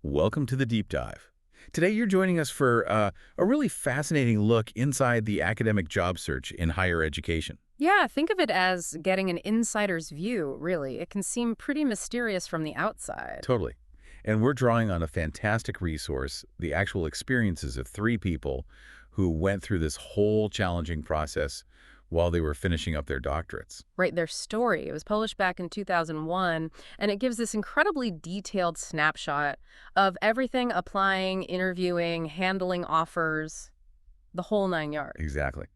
Welcome to the Deep Dive. Today you're joining us for a really fascinating look inside the academic job search in higher education. Yeah, think of it as getting an insider's view, really. It can seem pretty mysterious from the outside. Totally. And we're drawing on a fantastic resource, the actual experiences of three people who went through this whole challenging process while they were finishing up their doctorates. Right, their story. It was published back in 2001, and it gives this incredibly detailed snapshot of everything applying, interviewing, handling offers, the whole nine yards. Exactly.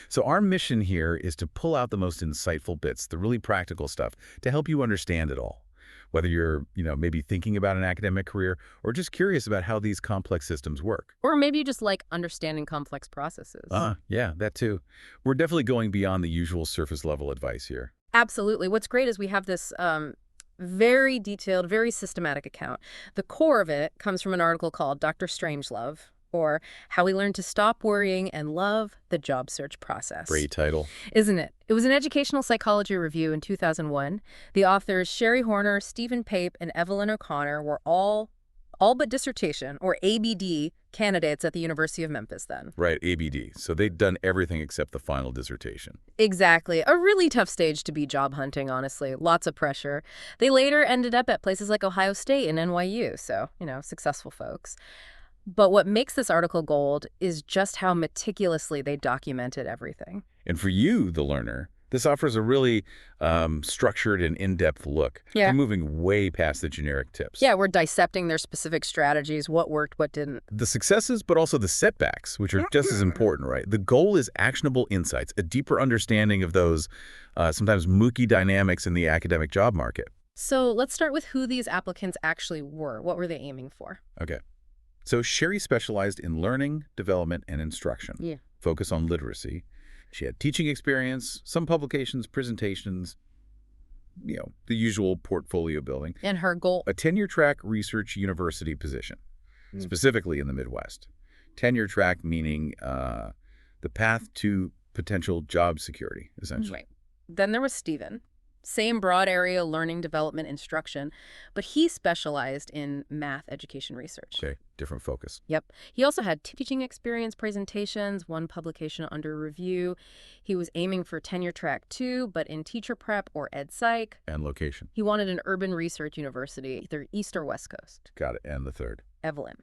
So our mission here is to pull out the most insightful bits, the really practical stuff, to help you understand it all. Whether you're, maybe thinking about an academic career or just curious about how these complex systems work. Or maybe you just like understanding complex processes. Yeah, that too. We're definitely going beyond the usual surface level advice here. Absolutely. What's great is we have this very detailed, very systematic account. The core of it comes from an article called Dr. Strangelove, or How We Learned to Stop Worrying and Love the Job Search Process. Great title. Isn't it? It was an educational psychology review in 2001. The authors Sherry Horner, Stephen Pape, and Evelyn O'Connor were all but dissertation, or ABD, candidates at the University of Memphis then. Right, ABD. So they'd done everything except the final dissertation. Exactly. A really tough stage to be job hunting, honestly. Lots of pressure. They later ended up at places like Ohio State and NYU, so, successful folks. But what makes this article gold is just how meticulously they documented everything. And for you, the learner, this offers a really structured and in-depth look. Yeah. We're moving way past the generic tips. Yeah, we're dissecting their specific strategies, what worked, what didn't. The successes, but also the setbacks, which are just as important, right? The goal is actionable insights, a deeper understanding of those sometimes murky dynamics in the academic job market. So let's start with who these applicants actually were. What were they aiming for? Okay. So Sherry specialized in learning, development, and instruction. Yeah. Focus on literacy. She had teaching experience, some publications, presentations, the usual portfolio building. And her goal? A tenure-track research university position, specifically in the Midwest. Tenure track meaning the path to potential job security, essentially. Right. Then there was Stephen. Same broad area learning, development, instruction, but he specialized in math education research. Okay, different focus. Yep. He also had teaching experience, presentations, one publication under review. He was aiming for tenure track 2, but in teacher prep or ed psych. And location. He wanted an urban research university, either East or West Coast. Got it. And the third. Evelyn.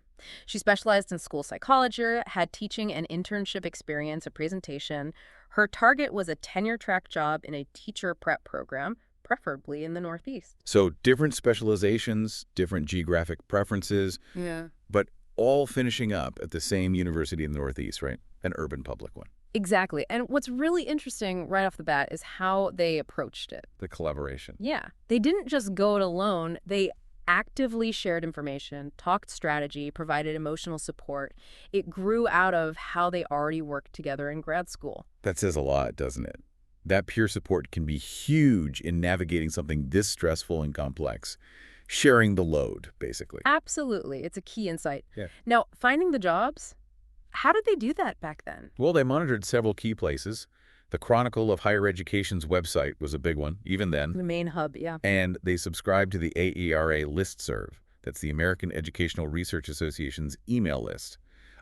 She specialized in school psychology, had teaching and internship experience, a presentation. Her target was a tenure track job in a teacher prep program, preferably in the Northeast. So different specializations, different geographic preferences, Yeah. but all finishing up at the same university in the Northeast, right? An urban public one. Exactly. And what's really interesting right off the bat is how they approached it. The collaboration. Yeah. They didn't just go it alone. They actively shared information, talked strategy, provided emotional support. It grew out of how they already worked together in grad school. That says a lot, doesn't it? That peer support can be huge in navigating something this stressful and complex. Sharing the load, basically. Absolutely. It's a key insight. Yeah. Now, finding the jobs, how did they do that back then? Well, they monitored several key places. The Chronicle of Higher Education's website was a big one, even then. The main hub, yeah. And they subscribed to the AERA listserv. That's the American Educational Research Association's email list,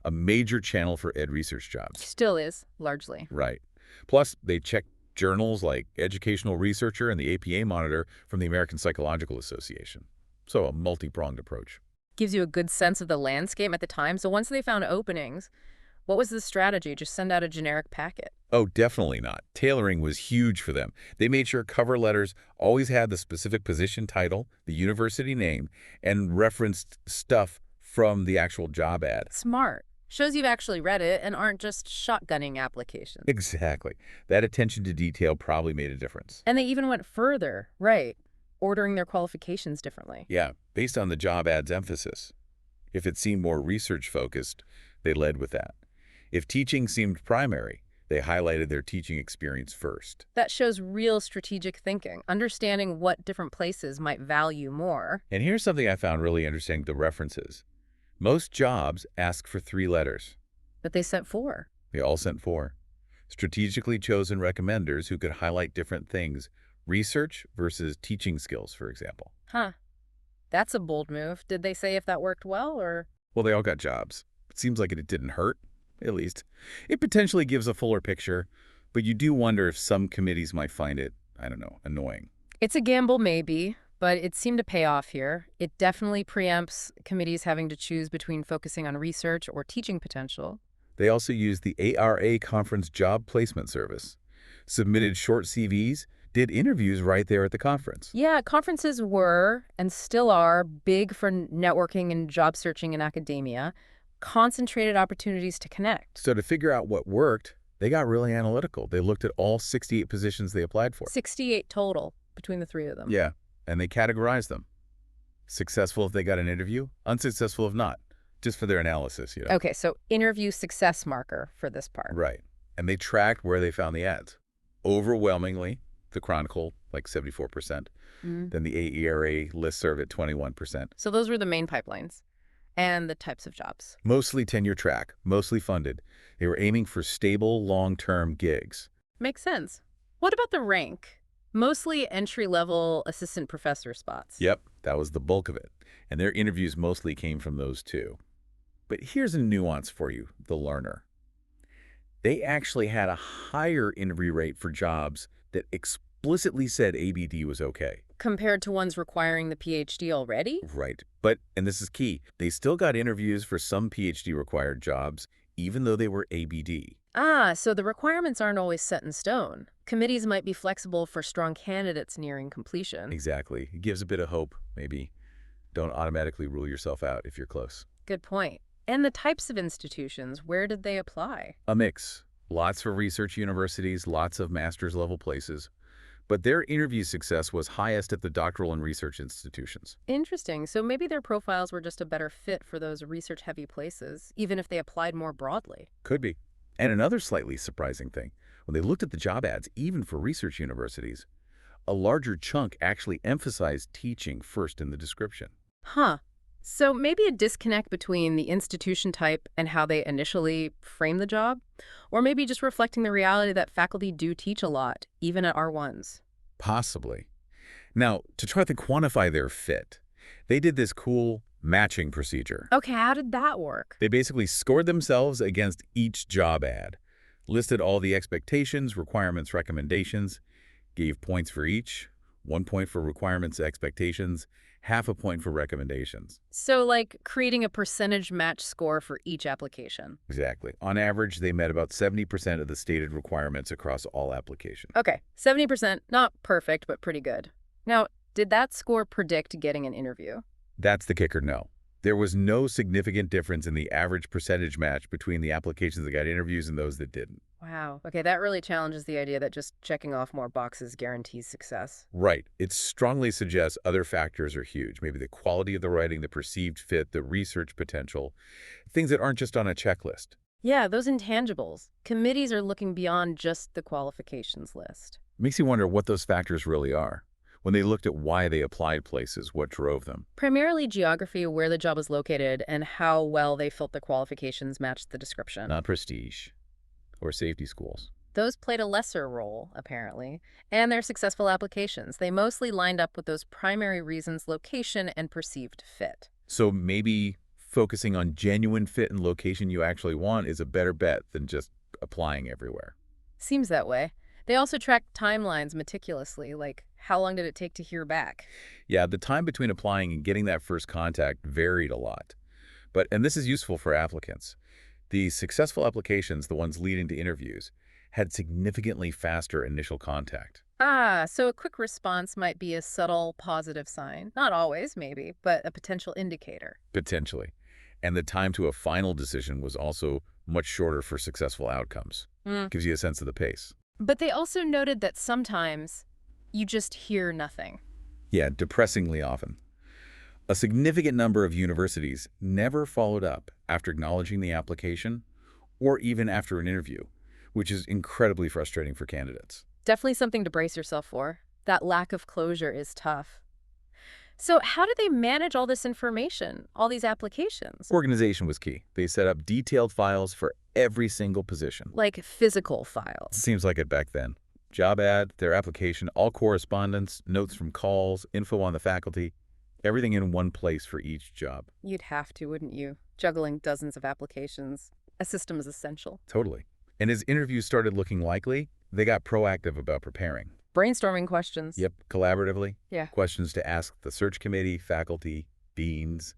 a major channel for ed research jobs. Still is, largely. Right. Plus, they checked journals like Educational Researcher and the APA Monitor from the American Psychological Association. So a multi-pronged approach. Gives you a good sense of the landscape at the time. So once they found openings, what was the strategy? Just send out a generic packet? Oh, definitely not. Tailoring was huge for them. They made sure cover letters always had the specific position title, the university name, and referenced stuff from the actual job ad. Smart. Shows you've actually read it and aren't just shotgunning applications. Exactly. That attention to detail probably made a difference. And they even went further, right, ordering their qualifications differently. Yeah, based on the job ad's emphasis. If it seemed more research-focused, they led with that. If teaching seemed primary, they highlighted their teaching experience first. That shows real strategic thinking, understanding what different places might value more. And here's something I found really interesting, the references. Most jobs ask for 3 letters. But they sent 4. They all sent 4. Strategically chosen recommenders who could highlight different things, research versus teaching skills, for example. Huh. That's a bold move. Did they say if that worked well, or? Well, they all got jobs. It seems like it didn't hurt, at least. It potentially gives a fuller picture, but you do wonder if some committees might find it, I don't know, annoying. It's a gamble, maybe, but it seemed to pay off here. It definitely preempts committees having to choose between focusing on research or teaching potential. They also used the ARA Conference Job Placement Service, submitted short CVs, did interviews right there at the conference. Yeah, conferences were, and still are, big for networking and job searching in academia, concentrated opportunities to connect. So to figure out what worked, they got really analytical. They looked at all 68 positions they applied for. 68 total between the three of them. Yeah, and they categorized them. Successful if they got an interview, unsuccessful if not, just for their analysis. Okay, so interview success marker for this part. Right. And they tracked where they found the ads. Overwhelmingly, the Chronicle, like 74%. Then the AERA listserv at 21%. So those were the main pipelines and the types of jobs. Mostly tenure track, mostly funded. They were aiming for stable, long-term gigs. Makes sense. What about the rank? Mostly entry-level assistant professor spots. Yep, that was the bulk of it. And their interviews mostly came from those two. But here's a nuance for you, the learner. They actually had a higher interview rate for jobs that explicitly said ABD was okay. Compared to ones requiring the PhD already? Right. But, and this is key, they still got interviews for some PhD-required jobs, even though they were ABD. Ah, so the requirements aren't always set in stone. Committees might be flexible for strong candidates nearing completion. Exactly. It gives a bit of hope, maybe. Don't automatically rule yourself out if you're close. Good point. And the types of institutions, where did they apply? A mix. Lots for research universities, lots of master's level places. But their interview success was highest at the doctoral and research institutions. Interesting. So maybe their profiles were just a better fit for those research-heavy places, even if they applied more broadly. Could be. And another slightly surprising thing, when they looked at the job ads, even for research universities, a larger chunk actually emphasized teaching first in the description. Huh. So maybe a disconnect between the institution type and how they initially frame the job, or maybe just reflecting the reality that faculty do teach a lot, even at R1s. Possibly. Now, to try to quantify their fit, they did this cool matching procedure. Okay, how did that work? They basically scored themselves against each job ad, listed all the expectations, requirements, recommendations, gave points for each, 1 point for requirements, expectations, half a point for recommendations. So like creating a percentage match score for each application. Exactly. On average, they met about 70% of the stated requirements across all applications. Okay, 70%, not perfect, but pretty good. Now, did that score predict getting an interview? That's the kicker, no. There was no significant difference in the average percentage match between the applications that got interviews and those that didn't. Wow. Okay, that really challenges the idea that just checking off more boxes guarantees success. Right. It strongly suggests other factors are huge. Maybe the quality of the writing, the perceived fit, the research potential, things that aren't just on a checklist. Yeah, those intangibles. Committees are looking beyond just the qualifications list. Makes you wonder what those factors really are. When they looked at why they applied places, what drove them. Primarily geography, where the job was located, and how well they felt the qualifications matched the description. Not prestige or safety schools. Those played a lesser role, apparently, and their successful applications. They mostly lined up with those primary reasons: location and perceived fit. So maybe focusing on genuine fit and location you actually want is a better bet than just applying everywhere. Seems that way. They also tracked timelines meticulously, like how long did it take to hear back? Yeah, the time between applying and getting that first contact varied a lot. And this is useful for applicants. The successful applications, the ones leading to interviews, had significantly faster initial contact. Ah, so a quick response might be a subtle positive sign. Not always, maybe, but a potential indicator. Potentially. And the time to a final decision was also much shorter for successful outcomes. Gives you a sense of the pace. But they also noted that sometimes you just hear nothing. Yeah, depressingly often. A significant number of universities never followed up after acknowledging the application or even after an interview, which is incredibly frustrating for candidates. Definitely something to brace yourself for. That lack of closure is tough. So how do they manage all this information, all these applications? Organization was key. They set up detailed files for every single position. Like physical files. Seems like it back then. Job ad, their application, all correspondence, notes from calls, info on the faculty. Everything in one place for each job. You'd have to, wouldn't you? Juggling dozens of applications. A system is essential. Totally. And as interviews started looking likely, they got proactive about preparing. Brainstorming questions. Yep, collaboratively. Yeah. Questions to ask the search committee, faculty, deans,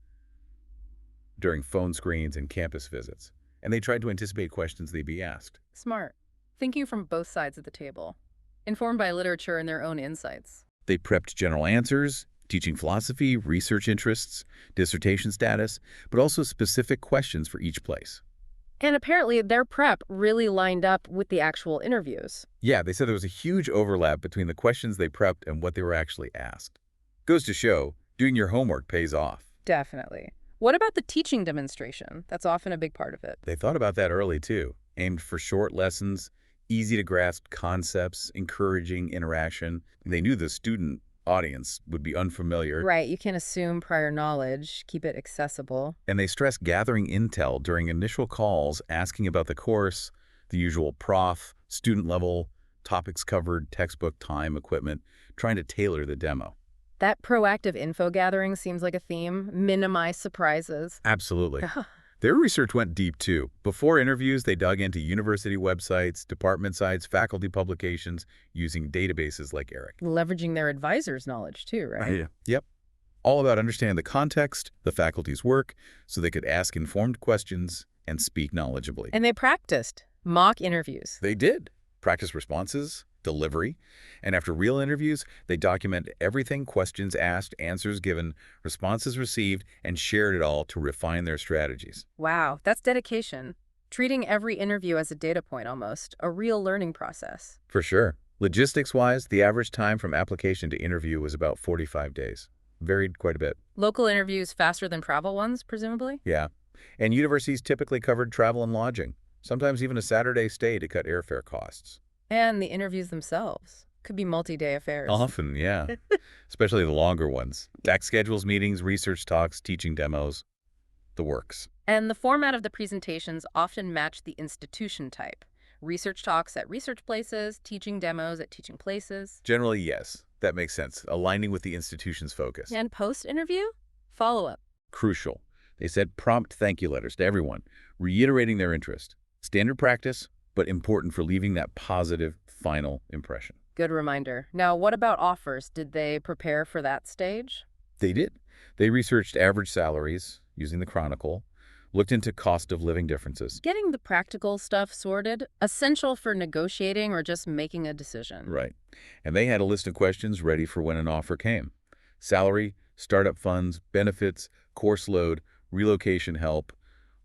during phone screens and campus visits. And they tried to anticipate questions they'd be asked. Smart. Thinking from both sides of the table. Informed by literature and their own insights. They prepped general answers, teaching philosophy, research interests, dissertation status, but also specific questions for each place. And apparently their prep really lined up with the actual interviews. Yeah, they said there was a huge overlap between the questions they prepped and what they were actually asked. Goes to show, doing your homework pays off. Definitely. What about the teaching demonstration? That's often a big part of it. They thought about that early, too. Aimed for short lessons, easy to grasp concepts, encouraging interaction. They knew the student audience would be unfamiliar. Right, you can assume prior knowledge, keep it accessible. And they stressed gathering intel during initial calls, asking about the course, the usual prof, student level, topics covered, textbook, time, equipment, trying to tailor the demo. That proactive info gathering seems like a theme. Minimize surprises. Absolutely. Their research went deep, too. Before interviews, they dug into university websites, department sites, faculty publications, using databases like ERIC. Leveraging their advisor's knowledge too, right? Yeah. Yep. All about understanding the context, the faculty's work, so they could ask informed questions and speak knowledgeably. And they practiced mock interviews. They did. Practice responses, delivery, and after real interviews, they document everything, questions asked, answers given, responses received, and shared it all to refine their strategies. Wow, that's dedication. Treating every interview as a data point almost, a real learning process. For sure. Logistics-wise, the average time from application to interview was about 45 days. Varied quite a bit. Local interviews faster than travel ones, presumably? Yeah. And universities typically covered travel and lodging, sometimes even a Saturday stay to cut airfare costs. And the interviews themselves could be multi-day affairs. Often, yeah. Especially the longer ones. Stack schedules, meetings, research talks, teaching demos, the works. And the format of the presentations often matched the institution type. Research talks at research places, teaching demos at teaching places. Generally, yes. That makes sense. Aligning with the institution's focus. And post-interview? Follow-up. Crucial. They said prompt thank you letters to everyone, reiterating their interest. Standard practice, but important for leaving that positive final impression. Good reminder. Now, what about offers? Did they prepare for that stage? They did. They researched average salaries using the Chronicle, looked into cost of living differences. Getting the practical stuff sorted, essential for negotiating or just making a decision. Right. And they had a list of questions ready for when an offer came. Salary, startup funds, benefits, course load, relocation help,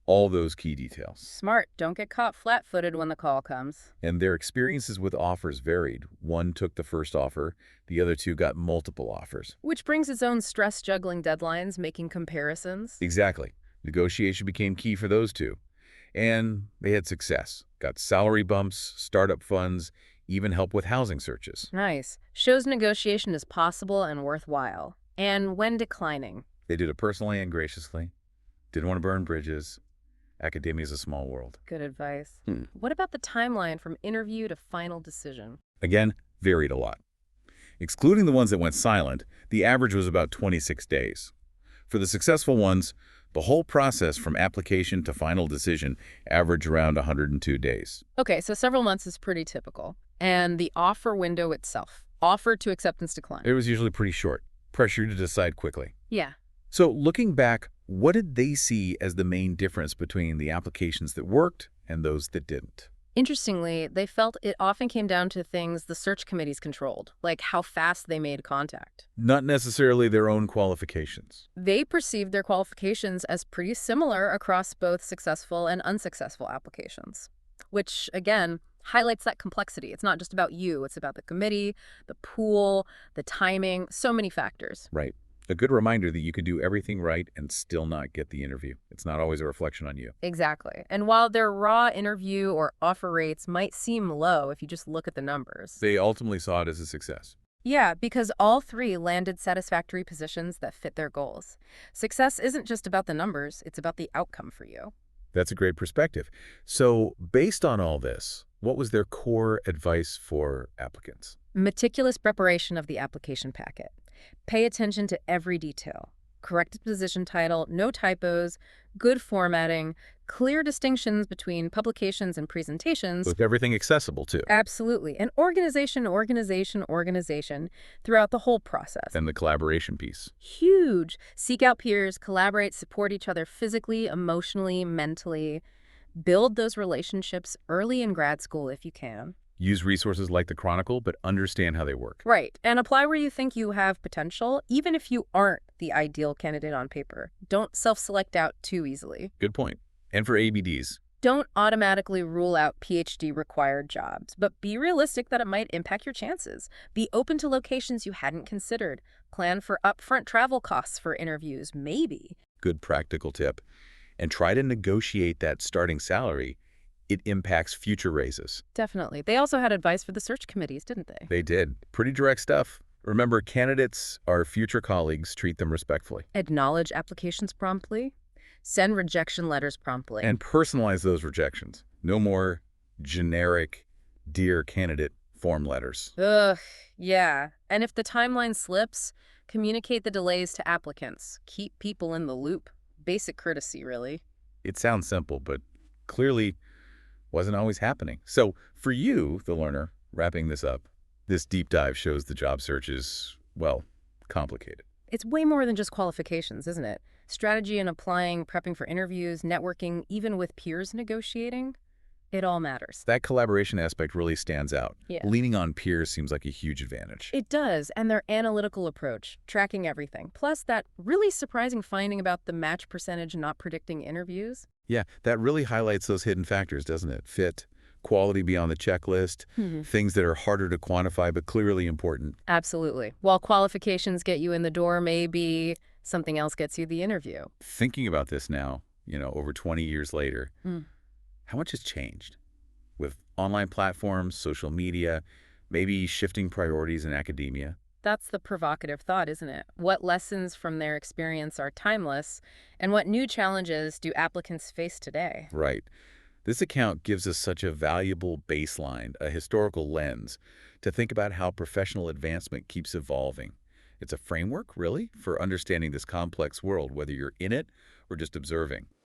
all those key details. Smart. Don't get caught flat-footed when the call comes. And their experiences with offers varied. One took the first offer, the other two got multiple offers. Which brings its own stress juggling deadlines, making comparisons. Exactly. Negotiation became key for those two. And they had success. Got salary bumps, startup funds, even help with housing searches. Nice. Shows negotiation is possible and worthwhile. And when declining. They did it personally and graciously. Didn't want to burn bridges. Academia is a small world. Good advice. What about the timeline from interview to final decision? Again, varied a lot. Excluding the ones that went silent, the average was about 26 days. For the successful ones, the whole process from application to final decision averaged around 102 days. Okay, so several months is pretty typical. And the offer window itself, offer to acceptance decline. It was usually pretty short. Pressure to decide quickly. Yeah. So looking back, what did they see as the main difference between the applications that worked and those that didn't? Interestingly, they felt it often came down to things the search committees controlled, like how fast they made contact. Not necessarily their own qualifications. They perceived their qualifications as pretty similar across both successful and unsuccessful applications, which, again, highlights that complexity. It's not just about you. It's about the committee, the pool, the timing, so many factors. Right. A good reminder that you can do everything right and still not get the interview. It's not always a reflection on you. Exactly. And while their raw interview or offer rates might seem low if you just look at the numbers. They ultimately saw it as a success. Yeah, because all three landed satisfactory positions that fit their goals. Success isn't just about the numbers, it's about the outcome for you. That's a great perspective. So based on all this, what was their core advice for applicants? Meticulous preparation of the application packet. Pay attention to every detail. Correct position title, no typos, good formatting, clear distinctions between publications and presentations. With everything accessible, too. Absolutely. And organization throughout the whole process. Then the collaboration piece. Huge. Seek out peers, collaborate, support each other physically, emotionally, mentally. Build those relationships early in grad school if you can. Use resources like the Chronicle, but understand how they work. Right. And apply where you think you have potential, even if you aren't the ideal candidate on paper. Don't self-select out too easily. Good point. And for ABDs, Don't automatically rule out PhD-required jobs, but be realistic that it might impact your chances. Be open to locations you hadn't considered. Plan for upfront travel costs for interviews, maybe. good practical tip. And try to negotiate that starting salary. It impacts future raises. Definitely. They also had advice for the search committees, didn't they? They did. Pretty direct stuff. Remember, candidates are future colleagues. Treat them respectfully. Acknowledge applications promptly. Send rejection letters promptly. And personalize those rejections. No more generic "Dear Candidate" form letters. Ugh, yeah. And if the timeline slips, communicate the delays to applicants. Keep people in the loop. Basic courtesy, really. It sounds simple, but clearly wasn't always happening. So for you, the learner, wrapping this up, this deep dive shows the job search is, well, complicated. It's way more than just qualifications, isn't it? Strategy in applying, prepping for interviews, networking, even with peers negotiating. It all matters. That collaboration aspect really stands out. Yeah. Leaning on peers seems like a huge advantage. It does, and their analytical approach, tracking everything. Plus that really surprising finding about the match percentage not predicting interviews. Yeah, that really highlights those hidden factors, doesn't it? Fit, quality beyond the checklist, things that are harder to quantify but clearly important. Absolutely. While qualifications get you in the door, maybe something else gets you the interview. Thinking about this now, over 20 years later, Mm. how much has changed? With online platforms, social media, maybe shifting priorities in academia. That's the provocative thought, isn't it? What lessons from their experience are timeless, and what new challenges do applicants face today? Right. This account gives us such a valuable baseline, a historical lens, to think about how professional advancement keeps evolving. It's a framework, really, for understanding this complex world, whether you're in it or just observing.